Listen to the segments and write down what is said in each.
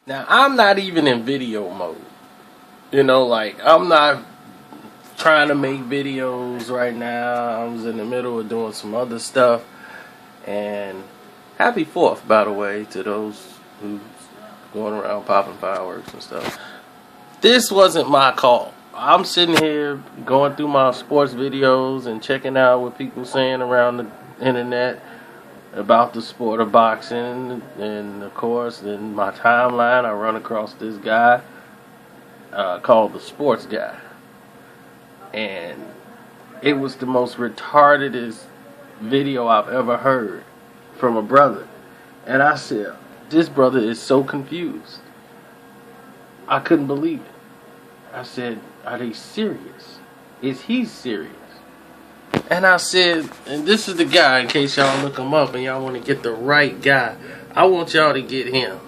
Now, I'm not even in video mode. You know, like, I'm not trying to make videos right now. I was in the middle of doing some other stuff. And happy 4th, by the way, to those who's going around popping fireworks and stuff. This wasn't my call. I'm sitting here going through my sports videos and checking out what people saying around the internet about the sport of boxing. And, of course, in my timeline, I run across this guy called the Sports Guy. And it was the most retardedest video I've ever heard from a brother. And I said, this brother is so confused. I couldn't believe it. I said, are they serious? Is he serious? And I said, and this is the guy, in case y'all look him up and y'all want to get the right guy, I want y'all to get him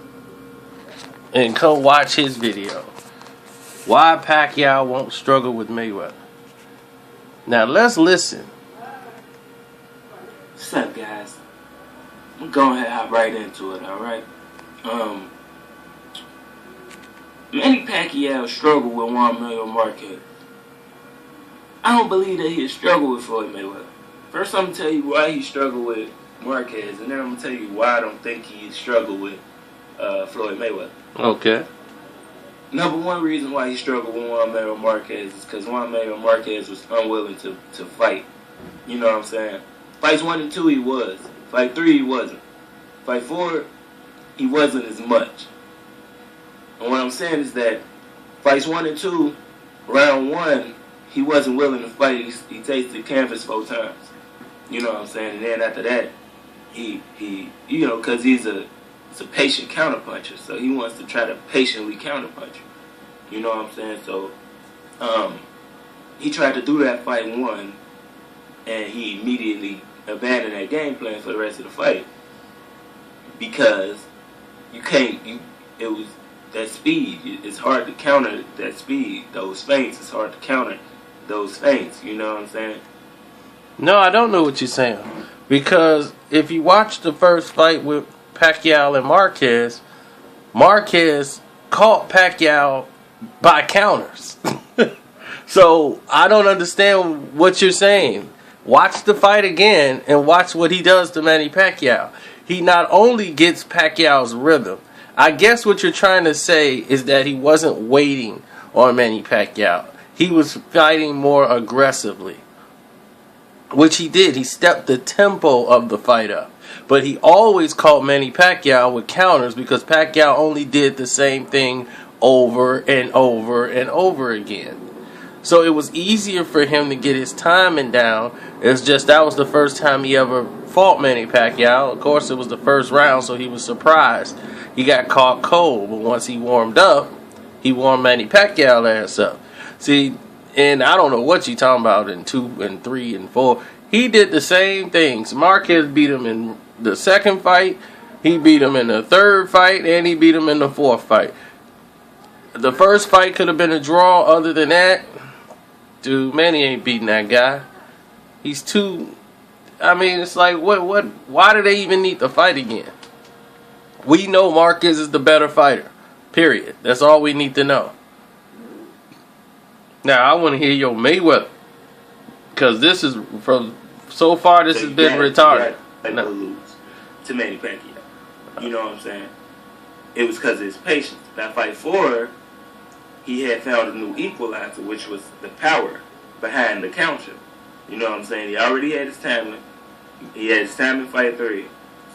and come watch his video. Why Pacquiao won't struggle with Mayweather. Now let's listen. What's up, guys? I'm going to hop right into it, alright? Manny Pacquiao struggled with Marquez. I don't believe that he struggled with Floyd Mayweather. First, I'm going to tell you why he struggled with Marquez, and then I'm going to tell you why I don't think he struggled with Floyd Mayweather. Okay. Number one reason why he struggled with Juan Marquez is because Juan Marquez was unwilling to fight. You know what I'm saying? Fights 1 and 2, he was. Fight 3, he wasn't. Fight 4, he wasn't as much. And what I'm saying is that fights 1 and 2, round 1, he wasn't willing to fight. He tasted canvas 4 times. You know what I'm saying? And then after that, he you know, because he's a patient counterpuncher, so he wants to try to patiently counterpunch. You know what I'm saying? So, he tried to do that fight 1, and he immediately abandoned that game plan for the rest of the fight because it was that speed. It's hard to counter that speed, those feints. It's hard to counter those feints. You know what I'm saying? No, I don't know what you're saying, because if you watch the first fight with Pacquiao and Marquez, Marquez caught Pacquiao by counters. So I don't understand what you're saying. Watch the fight again and watch what he does to Manny Pacquiao. He not only gets Pacquiao's rhythm. I guess what you're trying to say is that he wasn't waiting on Manny Pacquiao. He was fighting more aggressively, which he did. He stepped the tempo of the fight up. But he always caught Manny Pacquiao with counters because Pacquiao only did the same thing over and over and over again. So it was easier for him to get his timing down. It's just that was the first time he ever fought Manny Pacquiao. Of course, it was the first round, so he was surprised. He got caught cold, but once he warmed up, he warmed Manny Pacquiao's ass up. See, and I don't know what you're talking about in 2 and 3 and 4. He did the same things. Marquez beat him in the second fight, he beat him in the third fight, and he beat him in the fourth fight. The first fight could have been a draw. Other than that, dude, Manny ain't beating that guy. He's too... I mean, it's like, what? Why do they even need to fight again? We know Marquez is the better fighter. Period. That's all we need to know. Now, I want to hear your Mayweather. Because this is, from so far, this has been retarded. No. Lose to Manny Pacquiao. You know what I'm saying? It was because of his patience. That fight 4, he had found a new equalizer, which was the power behind the counter. You know what I'm saying? He already had his timing. He had his time in fight 3.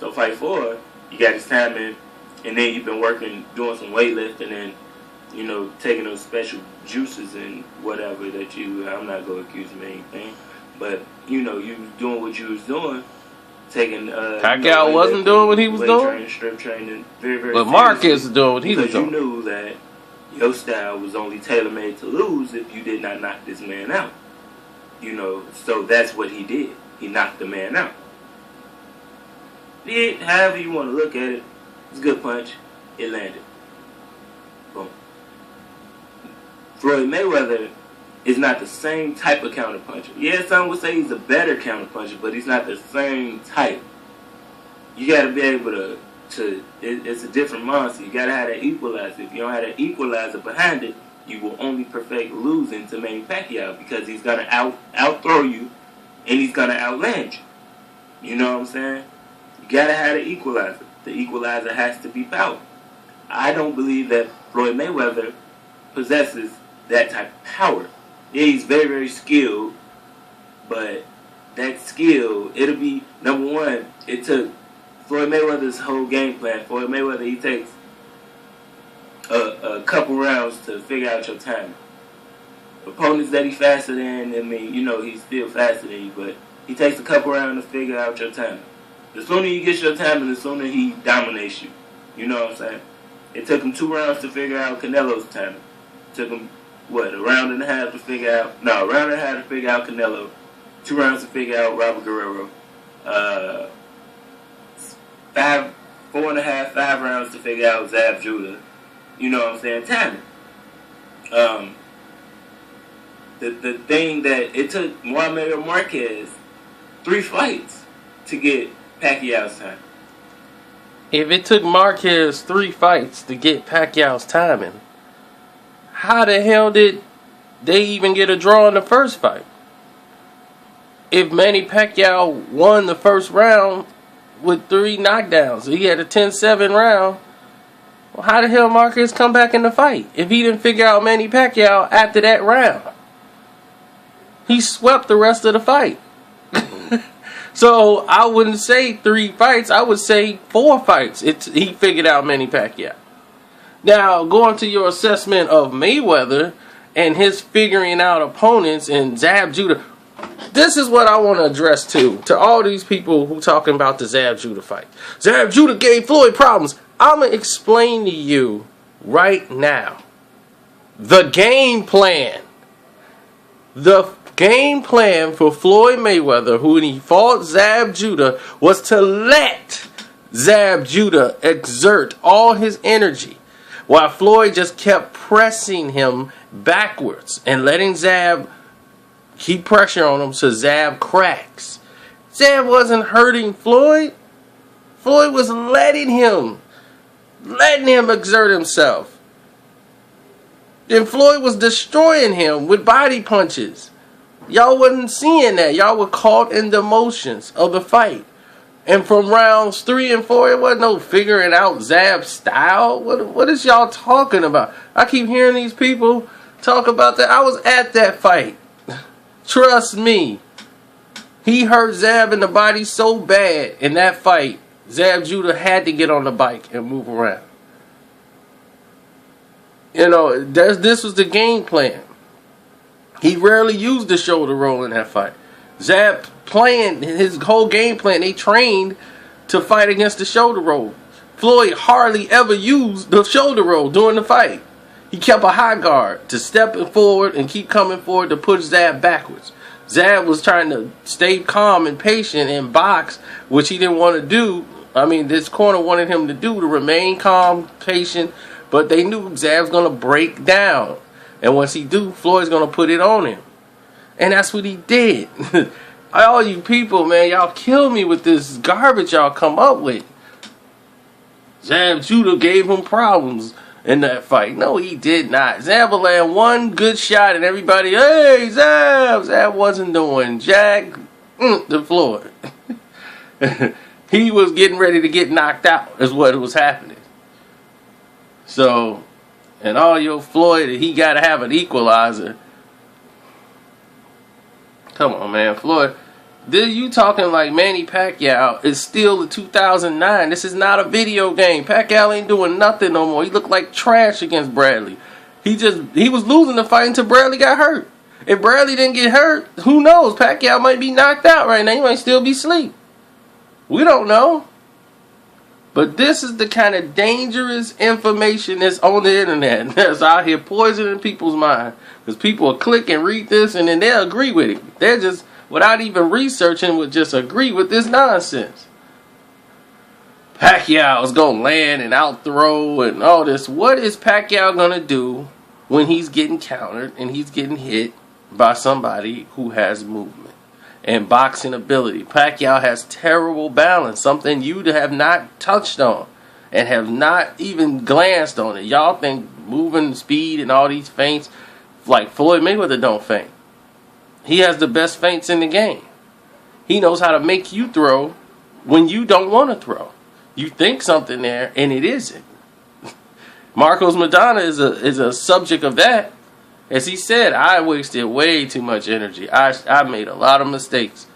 So fight 4, you got his timing, and then you've been working, doing some weightlifting, and, you know, taking those special juices and whatever that you, I'm not going to accuse him of anything, but, you know, you doing what you was doing, taking, Pacquiao wasn't doing what he was doing? Training, strip training, very, very but Marquez is doing what he was doing. Because you knew that your style was only tailor-made to lose if you did not knock this man out. You know, so that's what he did. He knocked the man out. However you want to look at it, it's a good punch. It landed. Boom. Floyd Mayweather is not the same type of counterpuncher. Yeah, some would say he's a better counterpuncher, but he's not the same type. You got to be able to it's a different monster. You gotta have that equalizer. If you don't have that equalizer behind it, you will only perfect losing to Manny Pacquiao because he's gonna outthrow you and he's gonna outland you. You know what I'm saying? You gotta have the equalizer. The equalizer has to be power. I don't believe that Floyd Mayweather possesses that type of power. Yeah, he's very, very skilled, but that skill, it'll be, number one, it took Floyd Mayweather's whole game plan. Floyd Mayweather, he takes a couple rounds to figure out your timing. Opponents that he's faster than, I mean, you know, he's still faster than you, but he takes a couple rounds to figure out your timing. The sooner you get your timing, the sooner he dominates you. You know what I'm saying? It took him 2 rounds to figure out Canelo's timing. It took him, what, a round and a half to figure out, no, a round and a half to figure out Canelo. 2 rounds to figure out Robert Guerrero. 4.5, 5 rounds to figure out Zab Judah. You know what I'm saying? Timing. The thing that it took Pacquiao Marquez 3 fights to get Pacquiao's time. If it took Marquez 3 fights to get Pacquiao's timing, how the hell did they even get a draw in the first fight? If Manny Pacquiao won the first round with 3 knockdowns, he had a 10-7 round, well, how the hell Marquez come back in the fight if he didn't figure out Manny Pacquiao after that round? He swept the rest of the fight. So I wouldn't say 3 fights, I would say 4 fights. He figured out Manny Pacquiao. Now, going to your assessment of Mayweather and his figuring out opponents and Zab Judah, this is what I want to address to all these people who talking about the Zab Judah fight. Zab Judah gave Floyd problems. I'm going to explain to you right now the game plan. The game plan for Floyd Mayweather, who when he fought Zab Judah, was to let Zab Judah exert all his energy while Floyd just kept pressing him backwards and letting Zab keep pressure on him so Zab cracks. Zab wasn't hurting Floyd. Floyd was letting him exert himself. And Floyd was destroying him with body punches. Y'all wasn't seeing that. Y'all were caught in the emotions of the fight. And from rounds 3 and 4, it wasn't no figuring out Zab's style. What is y'all talking about? I keep hearing these people talk about that. I was at that fight. Trust me. He hurt Zab in the body so bad in that fight, Zab Judah had to get on the bike and move around. You know, this was the game plan. He rarely used the shoulder roll in that fight. Zab playing his whole game plan, they trained to fight against the shoulder roll. Floyd hardly ever used the shoulder roll during the fight. He kept a high guard to step forward and keep coming forward to push Zab backwards. Zab was trying to stay calm and patient and box, which he didn't want to do. I mean, this corner wanted him to do, to remain calm, patient, but they knew Zab's going to break down. And once he do, Floyd's going to put it on him. And that's what he did. All you people, man, y'all kill me with this garbage y'all come up with. Zab Judah gave him problems in that fight. No, he did not. Zab will land one good shot and everybody, hey, Zab! Zab wasn't doing jack to Floyd. He was getting ready to get knocked out is what was happening. So, and all your Floyd, he got to have an equalizer. Come on, man. Floyd, you talking like Manny Pacquiao is still the 2009. This is not a video game. Pacquiao ain't doing nothing no more. He looked like trash against Bradley. He was losing the fight until Bradley got hurt. If Bradley didn't get hurt, who knows? Pacquiao might be knocked out right now. He might still be asleep. We don't know. But this is the kind of dangerous information that's on the internet that's out here poisoning people's mind. Because people will click and read this and then they'll agree with it. They're just, without even researching, would just agree with this nonsense. Pacquiao is going to land and outthrow and all this. What is Pacquiao going to do when he's getting countered and he's getting hit by somebody who has movement and boxing ability? Pacquiao has terrible balance, something you have not touched on. and have not even glanced on it. Y'all think moving speed and all these feints, like Floyd Mayweather don't feint. He has the best feints in the game. He knows how to make you throw when you don't want to throw. You think something there, and it isn't. Marcos Maidana is a subject of that. As he said, I wasted way too much energy. I made a lot of mistakes.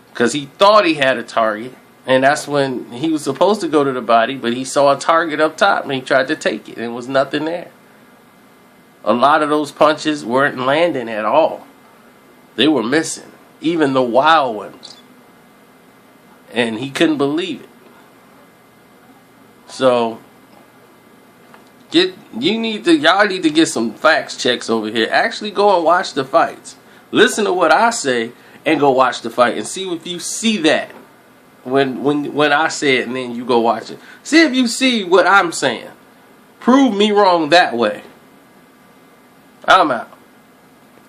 Because he thought he had a target. And that's when he was supposed to go to the body, but he saw a target up top and he tried to take it. And there was nothing there. A lot of those punches weren't landing at all. They were missing. Even the wild ones. And he couldn't believe it. So y'all need to get some facts checks over here. Actually go and watch the fights. Listen to what I say and go watch the fight and see if you see that when I say it and then you go watch it. See if you see what I'm saying. Prove me wrong that way. I'm out.